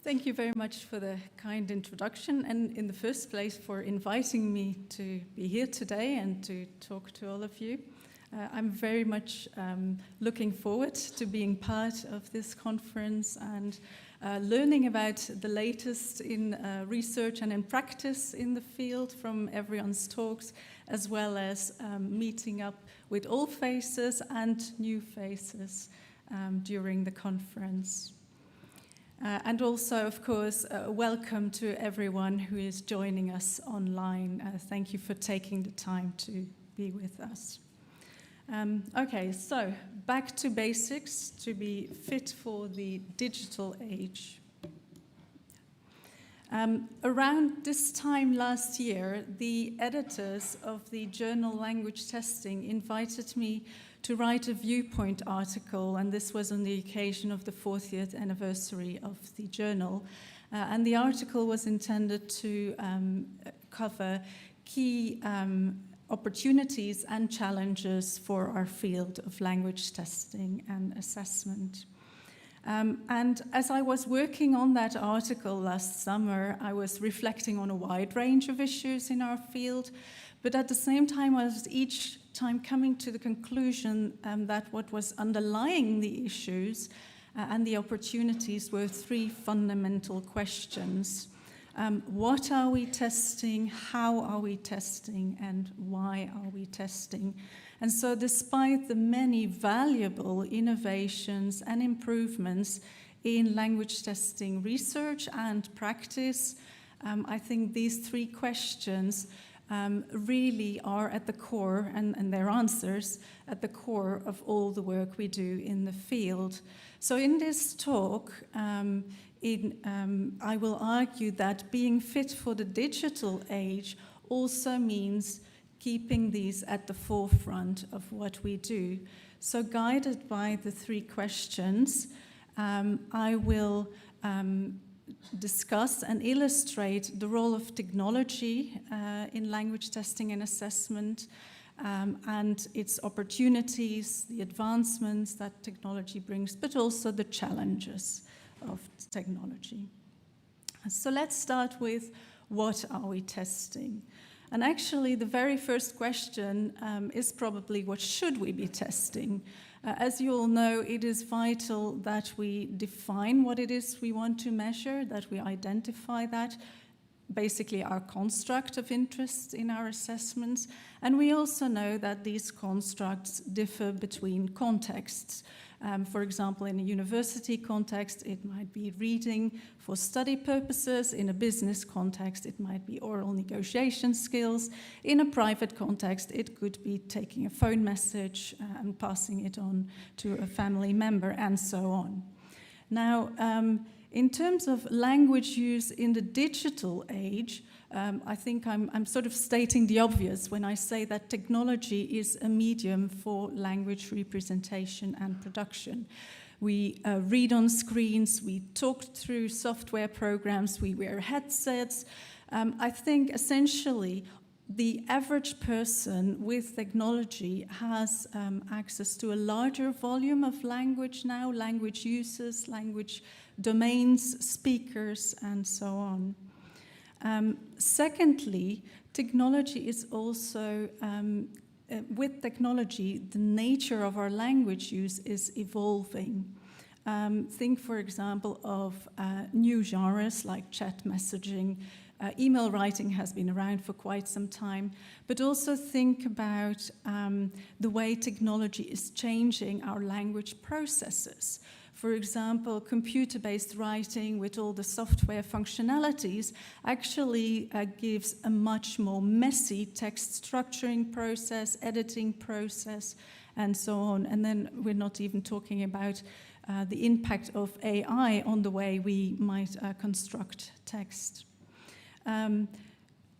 Thank you very much for the kind introduction, and in the first place for inviting me to be here today and to talk to all of you. I'm very much looking forward to being part of this conference and learning about the latest in research and in practice in the field from everyone's talks, as well as meeting up with old faces and new faces during the conference. And also, of course, welcome to everyone who is joining us online. Thank you for taking the time to be with us. Okay, so back to basics to be fit for the digital age. Around this time last year, the editors of the journal Language Testing invited me to write a viewpoint article, and this was on the occasion of the 40th anniversary of the journal. And the article was intended to cover key opportunities and challenges for our field of language testing and assessment. And as I was working on that article last summer, I was reflecting on a wide range of issues in our field, but at the same time I was each time coming to the conclusion that what was underlying the issues and the opportunities were three fundamental questions. What are we testing, how are we testing, and why are we testing? And so despite the many valuable innovations and improvements in language testing research and practice, I think these three questions really are at the core, and their answers at the core of all the work we do in the field. So in this talk, I will argue that being fit for the digital age also means keeping these at the forefront of what we do. So guided by the three questions, I will discuss and illustrate the role of technology in language testing and assessment, and its opportunities, the advancements that technology brings, but also the challenges of technology. So let's start with what are we testing? And actually the very first question is probably what should we be testing? As you all know, it is vital that we define what it is we want to measure, that we identify that, basically our construct of interest in our assessments. And we also know that these constructs differ between contexts. For example, in a university context, it might be reading for study purposes. In a business context, it might be oral negotiation skills. In a private context, it could be taking a phone message and passing it on to a family member, and so on. Now, in terms of language use in the digital age, I think I'm sort of stating the obvious when I say that technology is a medium for language representation and production. We read on screens, we talk through software programs, we wear headsets. I think essentially the average person with technology has access to a larger volume of language now, language uses, language domains, speakers, and so on. Secondly, technology is also, with technology, the nature of our language use is evolving. Think, for example, of new genres like chat messaging. Email writing has been around for quite some time, but also think about the way technology is changing our language processes. For example, computer-based writing with all the software functionalities actually gives a much more messy text structuring process, editing process, and so on. And then we're not even talking about the impact of AI on the way we might construct text.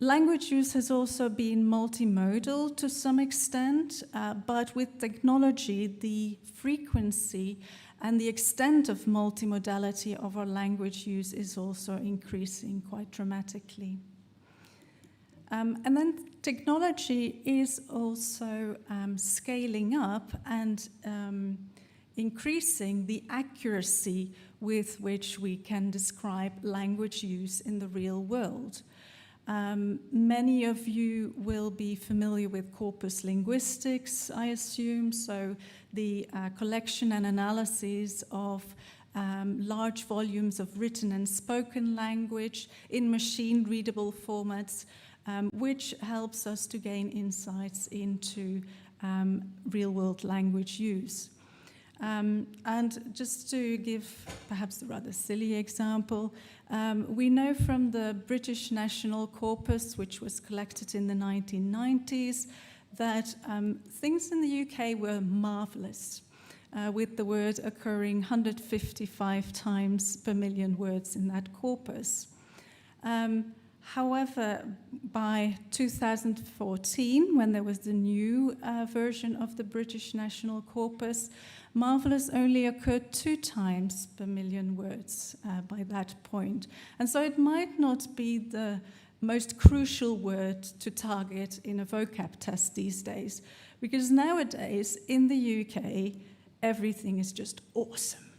Language use has also been multimodal to some extent, but with technology, the frequency and the extent of multimodality of our language use is also increasing quite dramatically. And then technology is also scaling up and increasing the accuracy with which we can describe language use in the real world. Many of you will be familiar with Corpus linguistics, I assume, so the collection and analysis of large volumes of written and spoken language in machine-readable formats, which helps us to gain insights into real-world language use. And just to give perhaps a rather silly example, we know from the British National Corpus, which was collected in the 1990s, that things in the UK were marvellous, with the word occurring 155 times per million words in that corpus. However, by 2014, when there was the new version of the British National Corpus, marvellous only occurred 2 times per million words by that point. And so it might not be the most crucial word to target in a vocab test these days, because nowadays in the UK, everything is just awesome.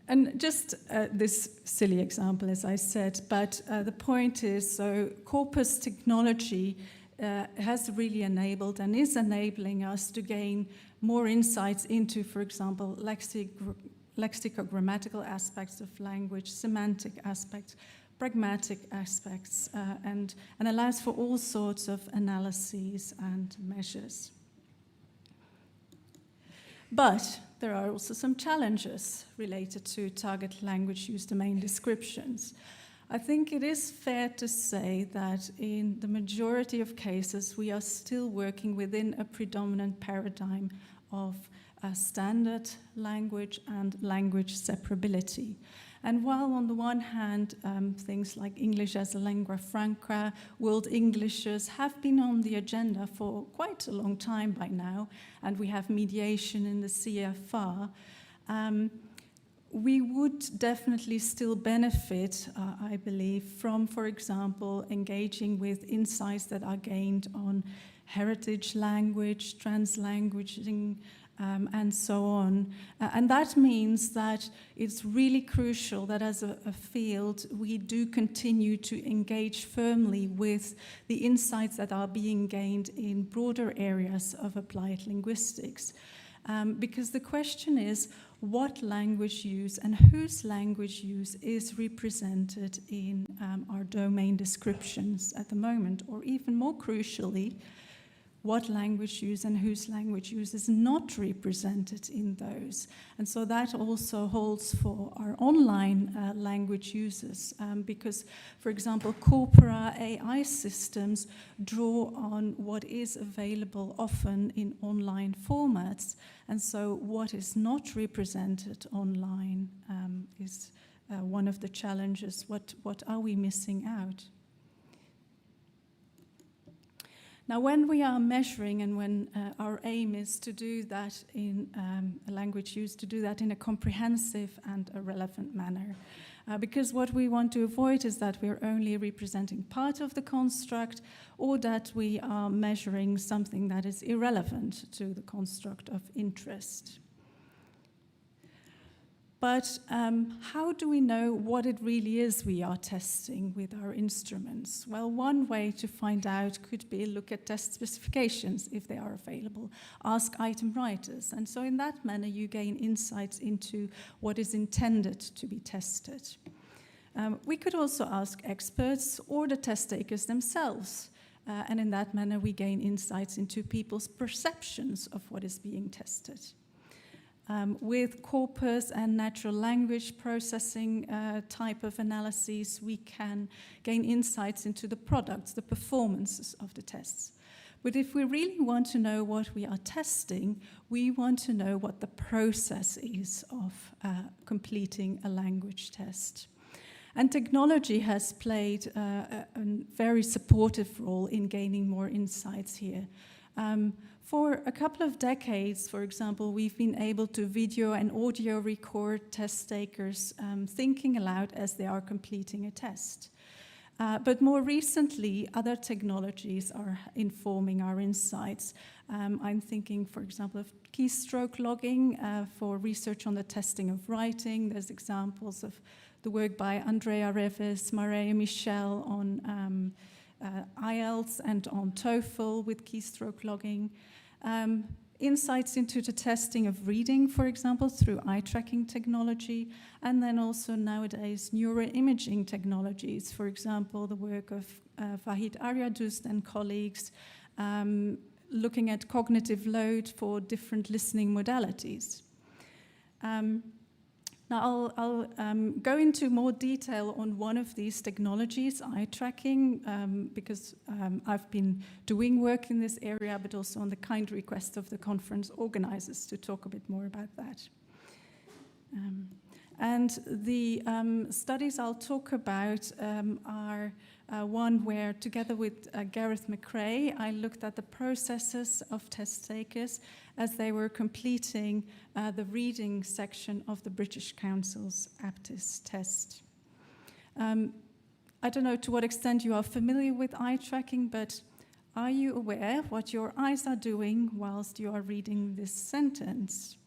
And just this silly example, as I said, but the point is, so corpus technology has really enabled and is enabling us to gain more insights into, for example, lexicogrammatical aspects of language, semantic aspects, pragmatic aspects, and allows for all sorts of analyses and measures. But there are also some challenges related to target language use domain descriptions. I think it is fair to say that in the majority of cases, we are still working within a predominant paradigm of standard language and language separability. And while on the one hand, things like English as a lingua franca, World Englishes have been on the agenda for quite a long time by now, and we have mediation in the CFR, we would definitely still benefit, I believe, from, for example, engaging with insights that are gained on heritage language, translanguaging, and so on. And that means that it's really crucial that as a field, we do continue to engage firmly with the insights that are being gained in broader areas of applied linguistics. Because the question is, what language use and whose language use is represented in our domain descriptions at the moment, or even more crucially, what language use and whose language use is not represented in those. And so that also holds for our online language users, because, for example, corpora AI systems draw on what is available often in online formats, and so what is not represented online is one of the challenges. What are we missing out? Now, when we are measuring and when our aim is to do that in a language use, to do that in a comprehensive and a relevant manner, because what we want to avoid is that we're only representing part of the construct or that we are measuring something that is irrelevant to the construct of interest. But how do we know what it really is we are testing with our instruments? Well, one way to find out could be look at test specifications if they are available, ask item writers, and so in that manner you gain insights into what is intended to be tested. We could also ask experts or the test takers themselves, and in that manner we gain insights into people's perceptions of what is being tested. With corpus and natural language processing type of analyses, we can gain insights into the products, the performances of the tests. But if we really want to know what we are testing, we want to know what the process is of completing a language test. And technology has played a very supportive role in gaining more insights here. For a couple of decades, for example, we've been able to video and audio record test takers thinking aloud as they are completing a test. But more recently, other technologies are informing our insights. I'm thinking, for example, of keystroke logging for research on the testing of writing. There's examples of the work by Andrea Reves, Maria Michel on IELTS and on TOEFL with keystroke logging. Insights into the testing of reading, for example, through eye tracking technology, and then also nowadays neuroimaging technologies, for example, the work of Vahid Aryadust and colleagues looking at cognitive load for different listening modalities. Now I'll go into more detail on one of these technologies, eye tracking, because I've been doing work in this area, but also on the kind request of the conference organizers to talk a bit more about that. And the studies I'll talk about are one where, together with Gareth McRae, I looked at the processes of test takers as they were completing the reading section of the British Council's Aptis test. I don't know to what extent you are familiar with eye tracking, but are you aware what your eyes are doing whilst you are reading this sentence?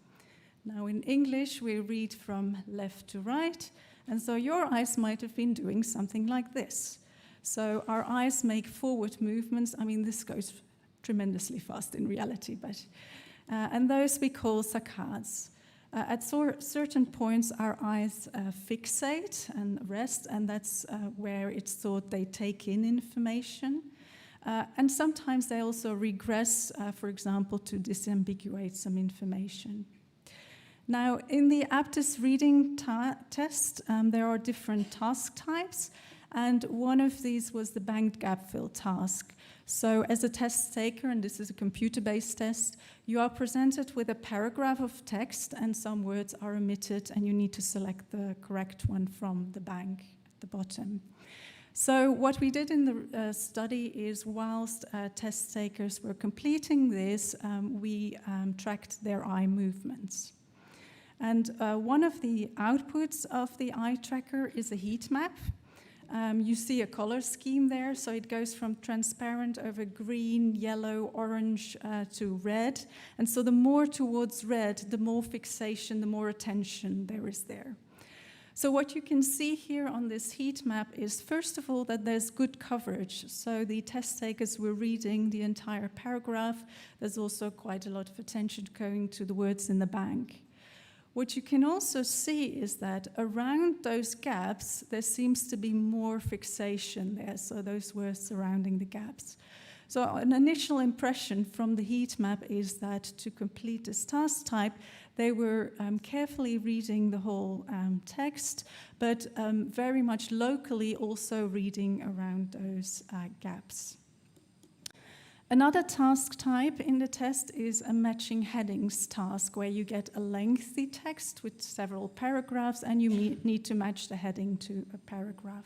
Now, in English, we read from left to right, and so your eyes might have been doing something like this. So our eyes make forward movements. I mean, this goes tremendously fast in reality, but and those we call saccades. At certain points, our eyes fixate and rest, and that's where it's thought they take in information. And sometimes they also regress, for example, to disambiguate some information. Now, in the Aptis reading test, there are different task types, and one of these was the banked gap fill task. So as a test taker, and this is a computer-based test, you are presented with a paragraph of text and some words are omitted and you need to select the correct one from the bank at the bottom. So what we did in the study is, whilst test takers were completing this, we tracked their eye movements. And one of the outputs of the eye tracker is a heat map. You see a color scheme there, so it goes from transparent over green, yellow, orange to red. And so the more towards red, the more fixation, the more attention there is there. So what you can see here on this heat map is, first of all, that there's good coverage. So the test takers were reading the entire paragraph. There's also quite a lot of attention going to the words in the bank. What you can also see is that around those gaps, there seems to be more fixation there, so those words surrounding the gaps. So an initial impression from the heat map is that to complete this task type, they were carefully reading the whole text, but very much locally also reading around those gaps. Another task type in the test is a matching headings task, where you get a lengthy text with several paragraphs and you need to match the heading to a paragraph.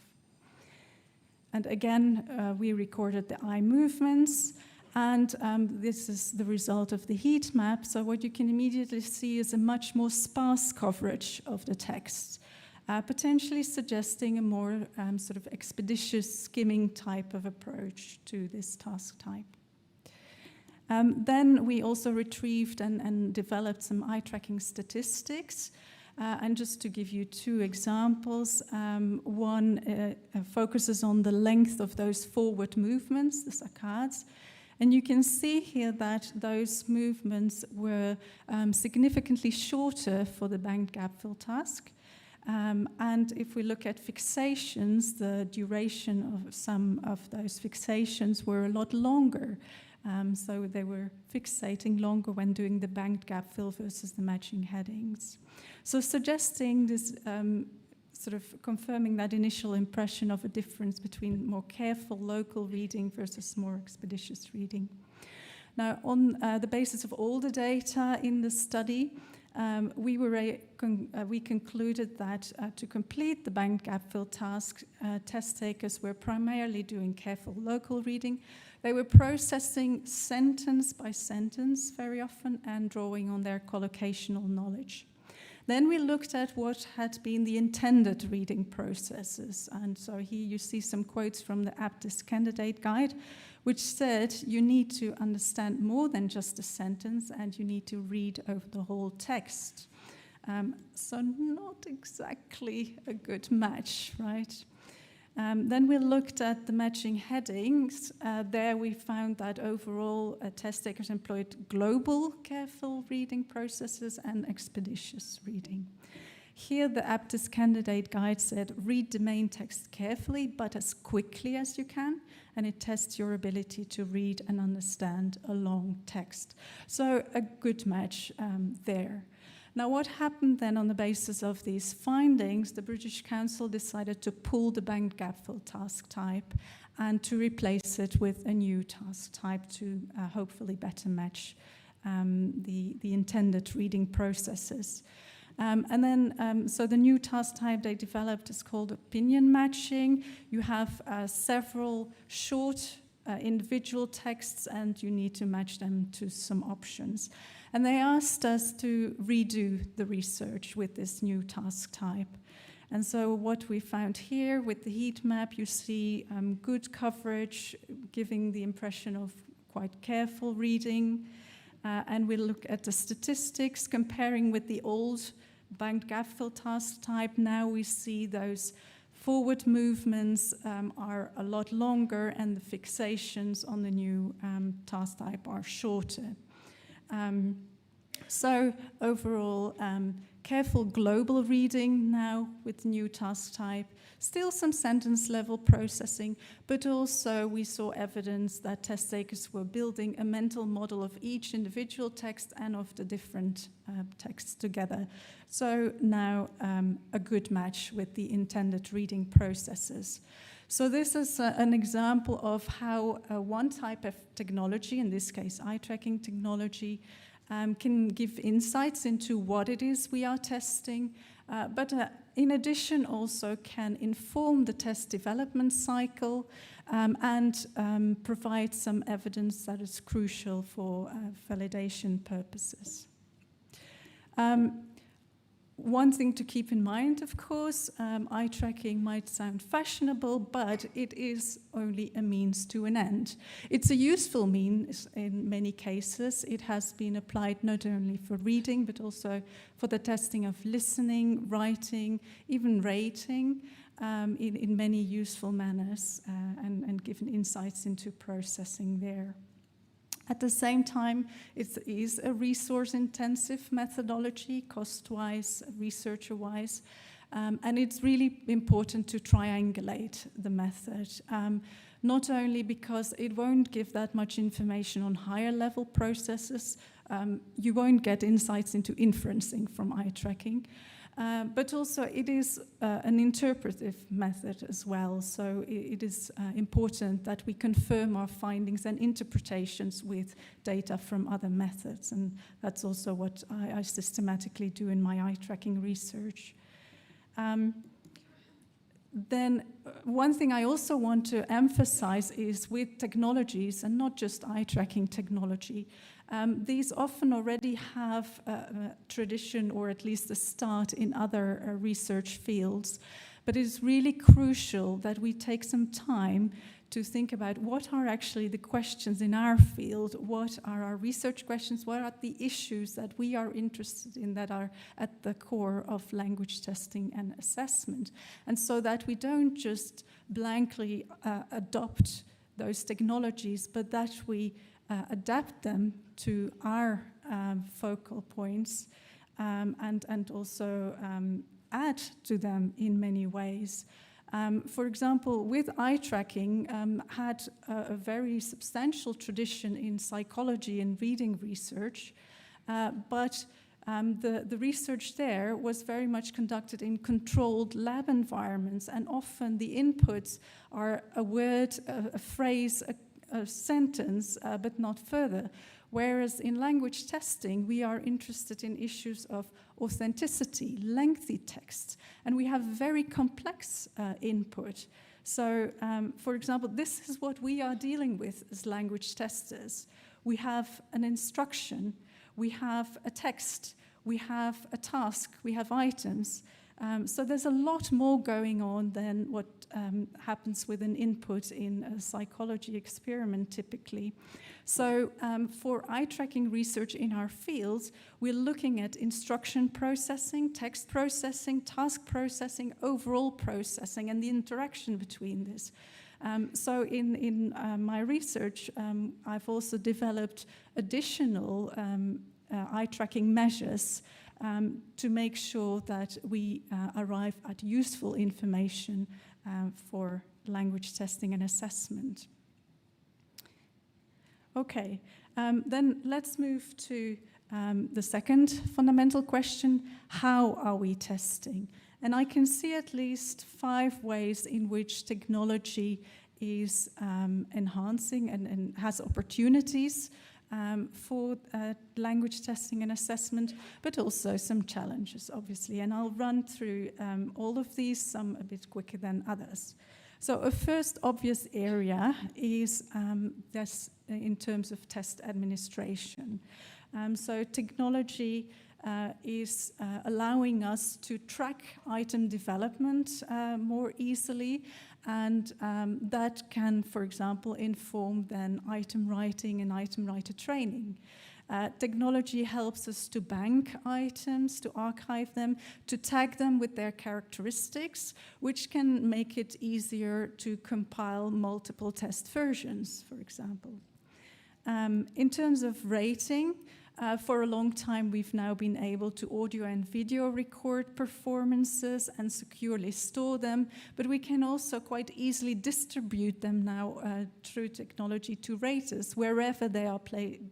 And again, we recorded the eye movements, and this is the result of the heat map. So what you can immediately see is a much more sparse coverage of the text, potentially suggesting a more sort of expeditious skimming type of approach to this task type. Then we also retrieved and developed some eye tracking statistics. And just to give you two examples, one focuses on the length of those forward movements, the saccades. And you can see here that those movements were significantly shorter for the banked gap fill task. And if we look at fixations, the duration of some of those fixations were a lot longer. So they were fixating longer when doing the banked gap fill versus the matching headings. So suggesting this, sort of confirming that initial impression of a difference between more careful local reading versus more expeditious reading. Now, on the basis of all the data in the study, we concluded that to complete the banked gap fill task, test takers were primarily doing careful local reading. They were processing sentence by sentence very often and drawing on their collocational knowledge. Then we looked at what had been the intended reading processes. And so here you see some quotes from the Aptis candidate guide, which said you need to understand more than just a sentence and you need to read over the whole text. So not exactly a good match, right? Then we looked at the matching headings. There we found that overall test takers employed global careful reading processes and expeditious reading. Here the aptest candidate guide said, read the main text carefully but as quickly as you can, and it tests your ability to read and understand a long text. So a good match there. Now, what happened then on the basis of these findings? The British Council decided to pull the banked gap-fill task type and to replace it with a new task type to hopefully better match the intended reading processes. So the new task type they developed is called opinion matching. You have several short individual texts and you need to match them to some options. And they asked us to redo the research with this new task type. And so what we found here with the heat map, you see good coverage, giving the impression of quite careful reading. And we look at the statistics, comparing with the old banked gap-fill task type. Now we see those forward movements are a lot longer and the fixations on the new task type are shorter. So overall, careful global reading now with new task type, still some sentence level processing, but also we saw evidence that test takers were building a mental model of each individual text and of the different texts together. So now a good match with the intended reading processes. So this is an example of how one type of technology, in this case eye tracking technology, can give insights into what it is we are testing, but in addition also can inform the test development cycle and provide some evidence that is crucial for validation purposes. One thing to keep in mind, of course, eye tracking might sound fashionable, but it is only a means to an end. It's a useful means in many cases. It has been applied not only for reading, but also for the testing of listening, writing, even rating, in many useful manners, and given insights into processing there. At the same time, it is a resource-intensive methodology, cost-wise, researcher-wise, and it's really important to triangulate the method, not only because it won't give that much information on higher-level processes, you won't get insights into inferencing from eye tracking, but also it is an interpretive method as well, so it is important that we confirm our findings and interpretations with data from other methods, and that's also what I systematically do in my eye tracking research. Then one thing I also want to emphasize is with technologies, and not just eye tracking technology, these often already have a tradition or at least a start in other research fields. But it is really crucial that we take some time to think about what are actually the questions in our field, what are our research questions, what are the issues that we are interested in that are at the core of language testing and assessment. And so that we don't just blankly adopt those technologies, but that we adapt them to our focal points and also add to them in many ways. For example, with eye tracking, had a very substantial tradition in psychology and reading research, but the research there was very much conducted in controlled lab environments, and often the inputs are a word, a phrase, a sentence, but not further. Whereas in language testing, we are interested in issues of authenticity, lengthy text, and we have very complex input. So, for example, this is what we are dealing with as language testers. We have an instruction, we have a text, we have a task, we have items, So there's a lot more going on than what happens with an input in a psychology experiment typically. So for eye tracking research in our fields, we're looking at instruction processing, text processing, task processing, overall processing, and the interaction between this. So in my research, I've also developed additional eye tracking measures to make sure that we arrive at useful information for language testing and assessment. Okay, then let's move to the second fundamental question: how are we testing? And I can see at least 5 ways in which technology is enhancing and has opportunities for language testing and assessment, but also some challenges, obviously. And I'll run through all of these, some a bit quicker than others. So a first obvious area is this in terms of test administration. So technology is allowing us to track item development more easily, and that can, for example, inform then item writing and item writer training. Technology helps us to bank items, to archive them, to tag them with their characteristics, which can make it easier to compile multiple test versions, for example. In terms of rating, for a long time we've now been able to audio and video record performances and securely store them, but we can also quite easily distribute them now through technology to raters wherever they are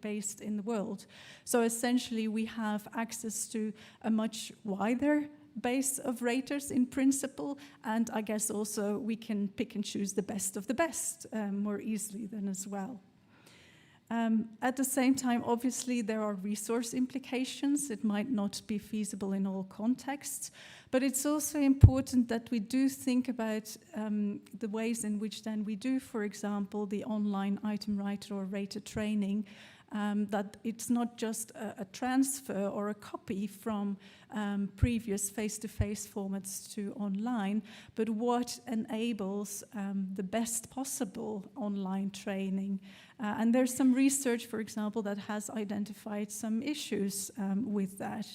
based in the world. So essentially we have access to a much wider base of raters in principle, and I guess also we can pick and choose the best of the best more easily then as well. At the same time, obviously, there are resource implications. It might not be feasible in all contexts, but it's also important that we do think about the ways in which then we do, for example, the online item writer or rater training, that it's not just a transfer or a copy from previous face-to-face formats to online, but what enables the best possible online training. And there's some research, for example, that has identified some issues with that.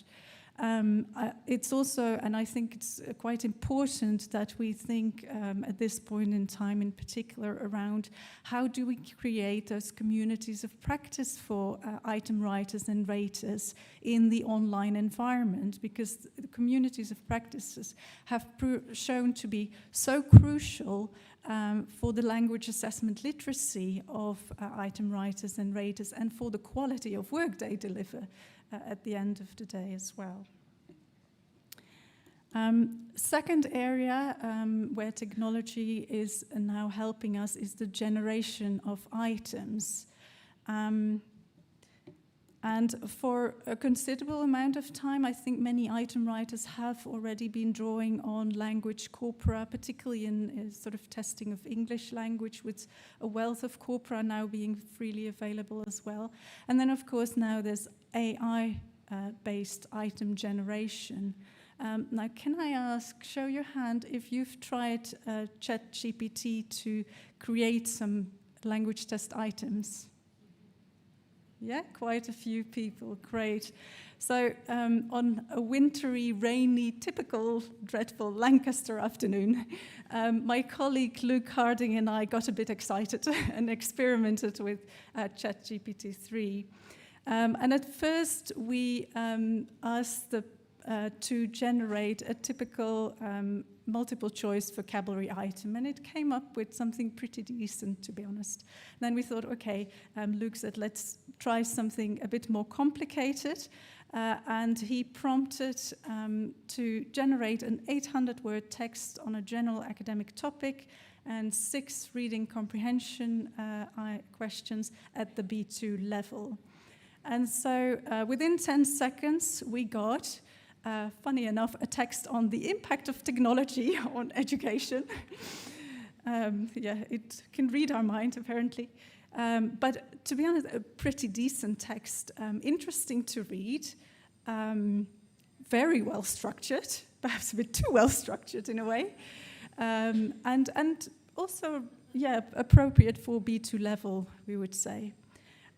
It's also, and I think it's quite important that we think at this point in time in particular around how do we create those communities of practice for item writers and raters in the online environment, because the communities of practices have shown to be so crucial for the language assessment literacy of item writers and raters and for the quality of work they deliver at the end of the day as well. Second area where technology is now helping us is the generation of items. And for a considerable amount of time, I think many item writers have already been drawing on language corpora, particularly in sort of testing of English language, with a wealth of corpora now being freely available as well. And then, of course, now there's AI-based item generation. Now, can I ask, show your hand if you've tried ChatGPT to create some language test items? Yeah, quite a few people, great. So on a wintry, rainy, typical, dreadful Lancaster afternoon, my colleague Luke Harding and I got a bit excited and experimented with ChatGPT-3. And at first we asked to generate a typical multiple choice vocabulary item, and it came up with something pretty decent, to be honest. Then we thought, okay, Luke said, let's try something a bit more complicated, and he prompted to generate an 800-word text on a general academic topic and 6 reading comprehension questions at the B2 level. And so within 10 seconds, we got funny enough, a text on the impact of technology on education. Yeah, it can read our mind, apparently. But to be honest, a pretty decent text, interesting to read, very well structured, perhaps a bit too well structured in a way, and also, yeah, appropriate for B2 level, we would say.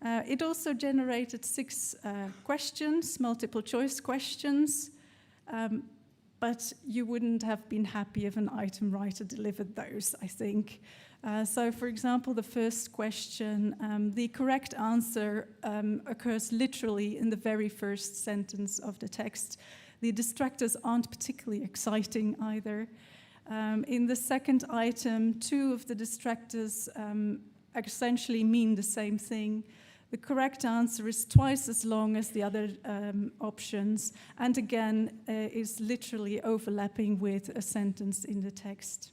It also generated 6 questions, multiple choice questions, but you wouldn't have been happy if an item writer delivered those, I think. So, for example, the first question, the correct answer occurs literally in the very first sentence of the text. The distractors aren't particularly exciting either. In the second item, 2 of the distractors essentially mean the same thing. The correct answer is twice as long as the other options, and again is literally overlapping with a sentence in the text.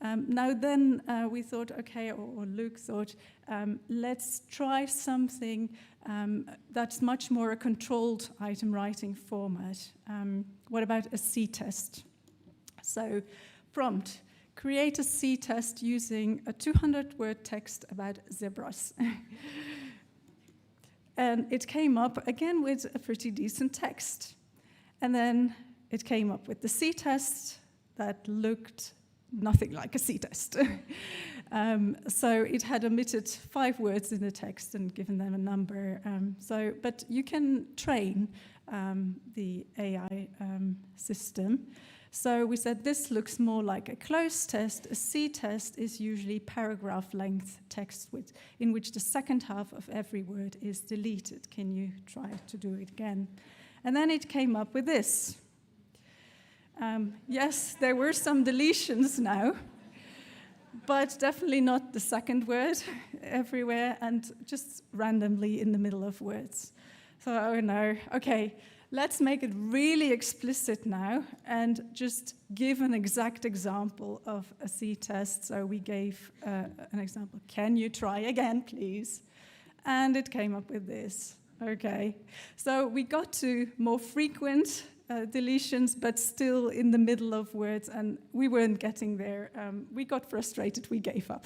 Now then we thought, okay, or Luke thought, let's try something that's much more a controlled item writing format. What about a Ctest? So, prompt, create a Ctest using a 200-word text about zebras. And it came up again with a pretty decent text. And then it came up with the Ctest that looked nothing like a Ctest. So it had omitted 5 words in the text and given them a number. But you can train the AI system. So we said this looks more like a closed test. A Ctest is usually paragraph length text in which the second half of every word is deleted. Can you try to do it again? And then it came up with this. Yes, there were some deletions now, but definitely not the second word everywhere and just randomly in the middle of words. So, oh no, okay. Let's make it really explicit now and just give an exact example of a Ctest. So we gave an example. Can you try again, please? And it came up with this. Okay. So we got to more frequent deletions, but still in the middle of words, and we weren't getting there. We got frustrated. We gave up.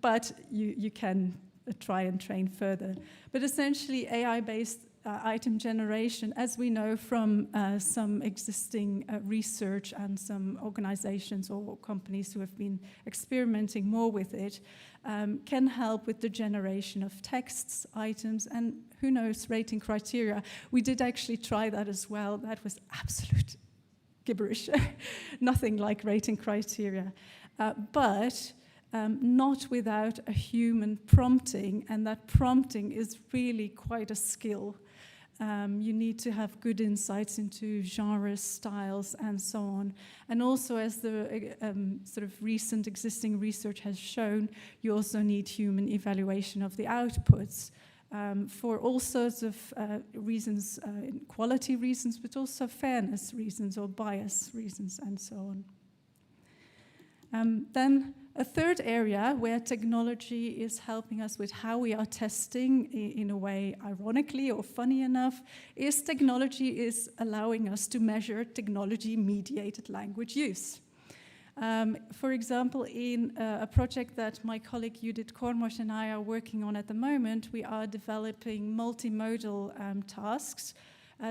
But you can try and train further. But essentially, AI-based item generation, as we know from some existing research and some organizations or companies who have been experimenting more with it, can help with the generation of texts, items, and who knows, rating criteria. We did actually try that as well. That was absolute gibberish. Nothing like rating criteria. But not without a human prompting, and that prompting is really quite a skill. You need to have good insights into genres, styles, and so on. And also, as the sort of recent existing research has shown, you also need human evaluation of the outputs for all sorts of reasons, quality reasons, but also fairness reasons or bias reasons, and so on. Then a third area where technology is helping us with how we are testing in a way, ironically or funny enough, is technology is allowing us to measure technology-mediated language use. For example, in a project that my colleague Judith Kormosch and I are working on at the moment, we are developing multimodal tasks,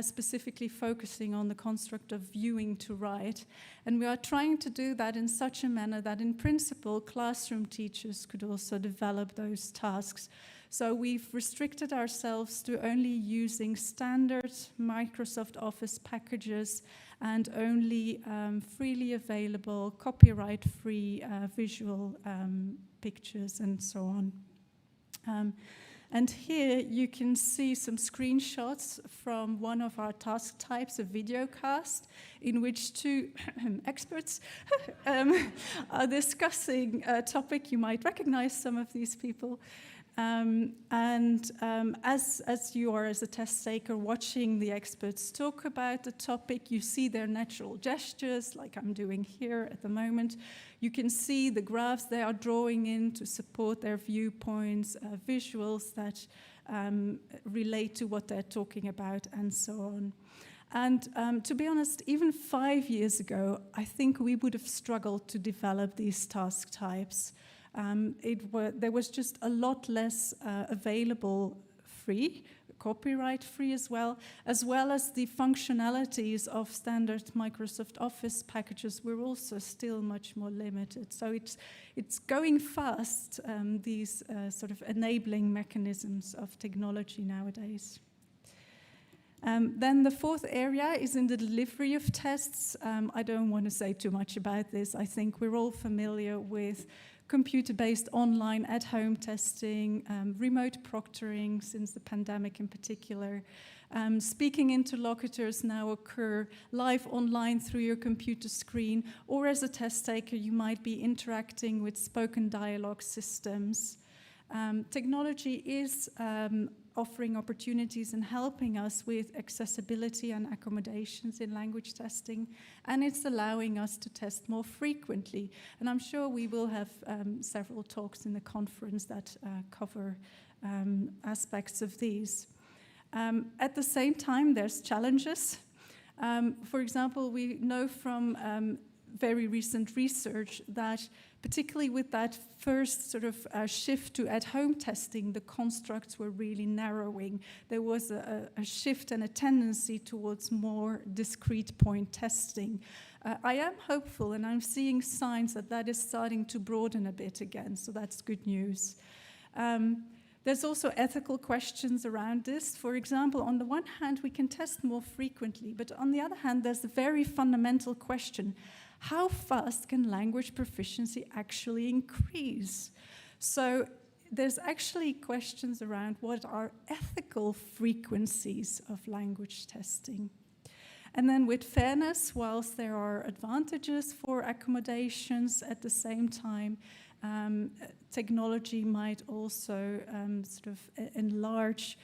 specifically focusing on the construct of viewing to write. And we are trying to do that in such a manner that, in principle, classroom teachers could also develop those tasks. So we've restricted ourselves to only using standard Microsoft Office packages and only freely available, copyright-free visual pictures and so on. And here you can see some screenshots from one of our task types, a video cast, in which 2 experts are discussing a topic. You might recognize some of these people. As you are, as a test taker, watching the experts talk about the topic, you see their natural gestures, like I'm doing here at the moment. You can see the graphs they are drawing in to support their viewpoints, visuals that relate to what they're talking about, and so on. And to be honest, even 5 years ago, I think we would have struggled to develop these task types. There was just a lot less available free, copyright-free as well as the functionalities of standard Microsoft Office packages were also still much more limited. So it's going fast, these sort of enabling mechanisms of technology nowadays. Then the fourth area is in the delivery of tests. I don't want to say too much about this. I think we're all familiar with computer-based online at-home testing, remote proctoring since the pandemic in particular. Speaking interlocutors now occur live online through your computer screen, or as a test taker, you might be interacting with spoken dialogue systems. Technology is offering opportunities and helping us with accessibility and accommodations in language testing, and it's allowing us to test more frequently. And I'm sure we will have several talks in the conference that cover aspects of these. At the same time, there's challenges. For example, we know from very recent research that particularly with that first sort of shift to at-home testing, the constructs were really narrowing. There was a shift and a tendency towards more discrete point testing. I am hopeful, and I'm seeing signs that that is starting to broaden a bit again, so that's good news. There's also ethical questions around this. For example, on the one hand, we can test more frequently, but on the other hand, there's the very fundamental question: how fast can language proficiency actually increase? So there's actually questions around what are ethical frequencies of language testing. And then with fairness, whilst there are advantages for accommodations, at the same time, technology might also sort of enlarge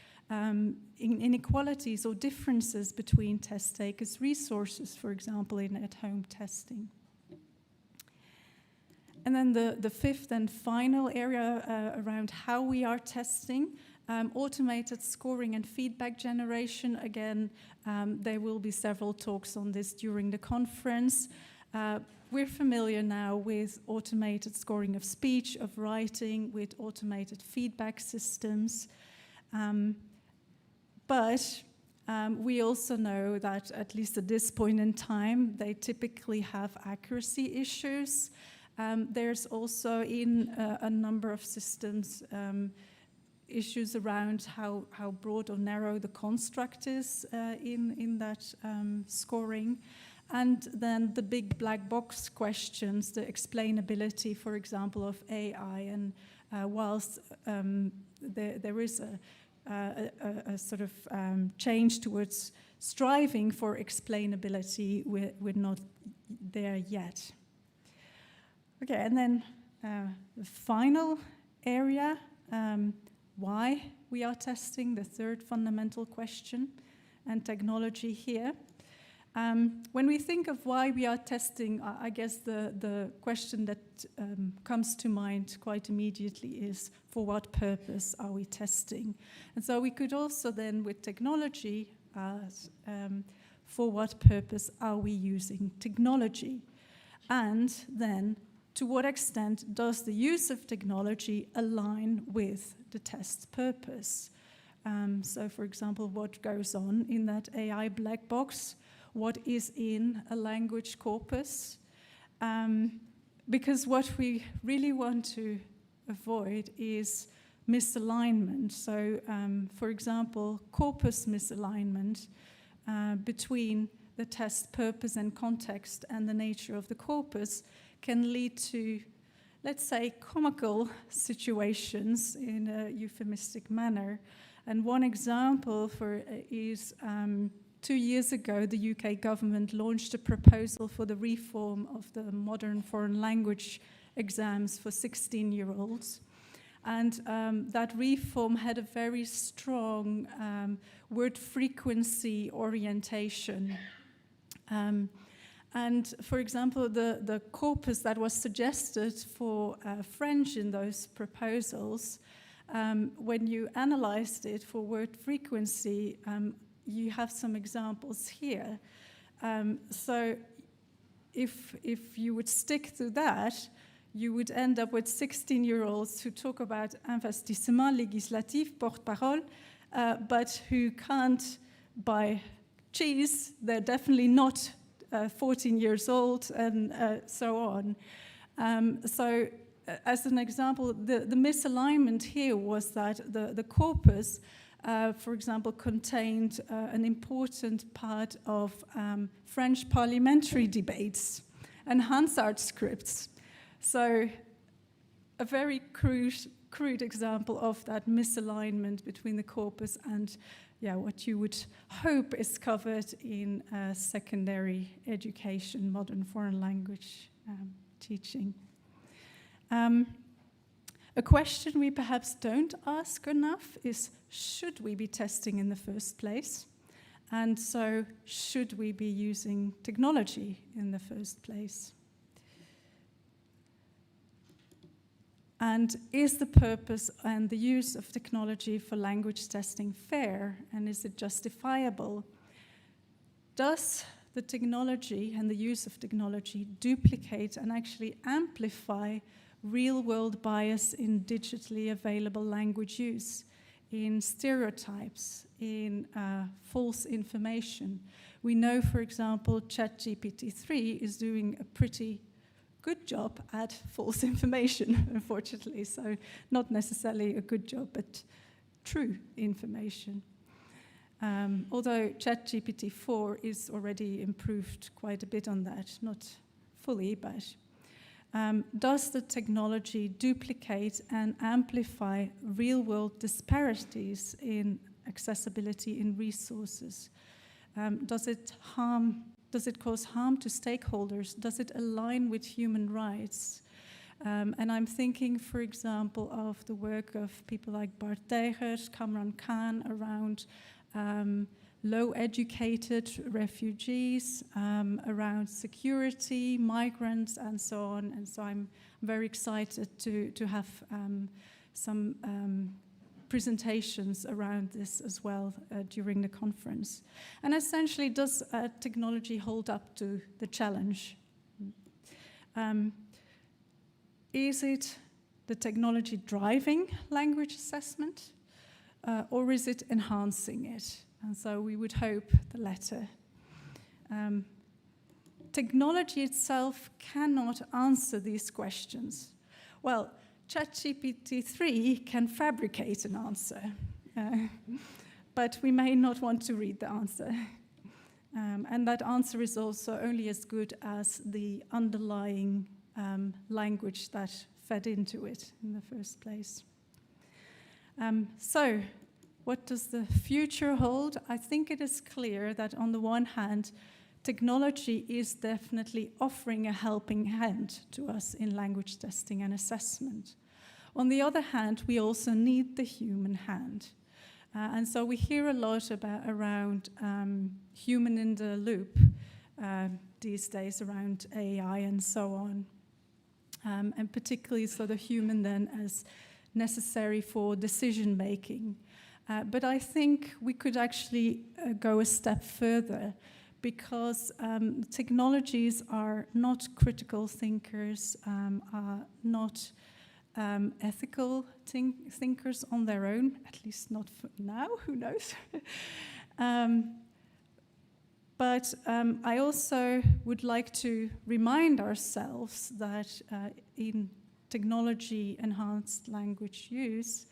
inequalities or differences between test takers' resources, for example, in at-home testing. And then the fifth and final area around how we are testing, automated scoring and feedback generation. Again, there will be several talks on this during the conference. We're familiar now with automated scoring of speech, of writing, with automated feedback systems. But we also know that, at least at this point in time, they typically have accuracy issues. There's also in a number of systems issues around how broad or narrow the construct is in that scoring. And then the big black box questions, the explainability, for example, of AI. And whilst there is a sort of change towards striving for explainability, we're not there yet. Okay, and then the final area, why we are testing, the third fundamental question, and technology here. When we think of why we are testing, I guess the question that comes to mind quite immediately is, for what purpose are we testing? And so we could also then, with technology, ask, for what purpose are we using technology? And then, to what extent does the use of technology align with the test purpose? So, for example, what goes on in that AI black box? What is in a language corpus? Because what we really want to avoid is misalignment. So, for example, corpus misalignment between the test purpose and context and the nature of the corpus can lead to, let's say, comical situations in a euphemistic manner. And one example is 2 years ago, the UK government launched a proposal for the reform of the modern foreign language exams for 16-year-olds. And that reform had a very strong word frequency orientation. And for example, the corpus that was suggested for French in those proposals, when you analyzed it for word frequency, you have some examples here. So if you would stick to that, you would end up with 16-year-olds who talk about investissement législatif, porte-parole, but who can't buy cheese. They're definitely not 14 years old, and so on. As an example, the misalignment here was that the corpus, for example, contained an important part of French parliamentary debates and Hansard scripts. So a very crude example of that misalignment between the corpus and what you would hope is covered in secondary education, modern foreign language teaching. A question we perhaps don't ask enough is, should we be testing in the first place? And so, should we be using technology in the first place? And is the purpose and the use of technology for language testing fair, and is it justifiable? Does the technology and the use of technology duplicate and actually amplify real-world bias in digitally available language use, in stereotypes, in false information? We know, for example, ChatGPT-3 is doing a pretty good job at false information, unfortunately. So not necessarily a good job, but true information. Although ChatGPT-4 is already improved quite a bit on that, not fully, but does the technology duplicate and amplify real-world disparities in accessibility in resources? Does it cause harm to stakeholders? Does it align with human rights? And I'm thinking, for example, of the work of people like Bart Teiger, Kamran Khan around low-educated refugees, around security, migrants, and so on. And so I'm very excited to have some presentations around this as well during the conference. And essentially, does technology hold up to the challenge? Is it the technology driving language assessment, or is it enhancing it? And so we would hope the latter. Technology itself cannot answer these questions. Well, ChatGPT-3 can fabricate an answer, but we may not want to read the answer. And that answer is also only as good as the underlying language that fed into it in the first place. So, what does the future hold? I think it is clear that on the one hand, technology is definitely offering a helping hand to us in language testing and assessment. On the other hand, we also need the human hand. And so we hear a lot around human in the loop these days around AI and so on. And particularly so the human then as necessary for decision making. But I think we could actually go a step further, because technologies are not critical thinkers, are not ethical thinkers on their own, at least not for now, who knows? But I also would like to remind ourselves that in technology-enhanced language use,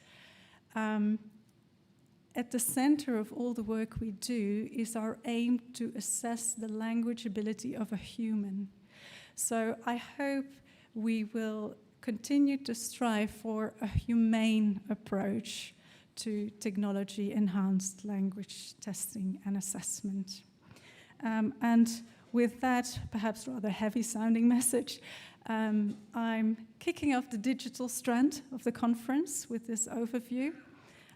at the center of all the work we do is our aim to assess the language ability of a human. So I hope we will continue to strive for a humane approach to technology-enhanced language testing and assessment. And with that, perhaps rather heavy-sounding message, I'm kicking off the digital strand of the conference with this overview.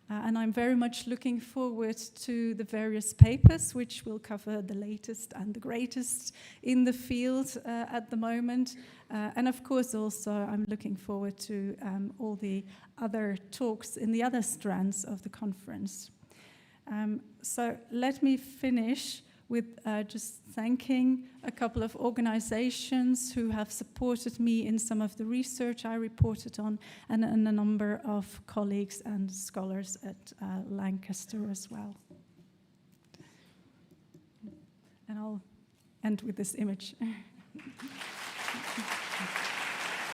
And I'm very much looking forward to the various papers which will cover the latest and the greatest in the field at the moment. And of course also I'm looking forward to all the other talks in the other strands of the conference. So let me finish with just thanking a couple of organizations who have supported me in some of the research I reported on, and a number of colleagues and scholars at Lancaster as well. And I'll end with this image.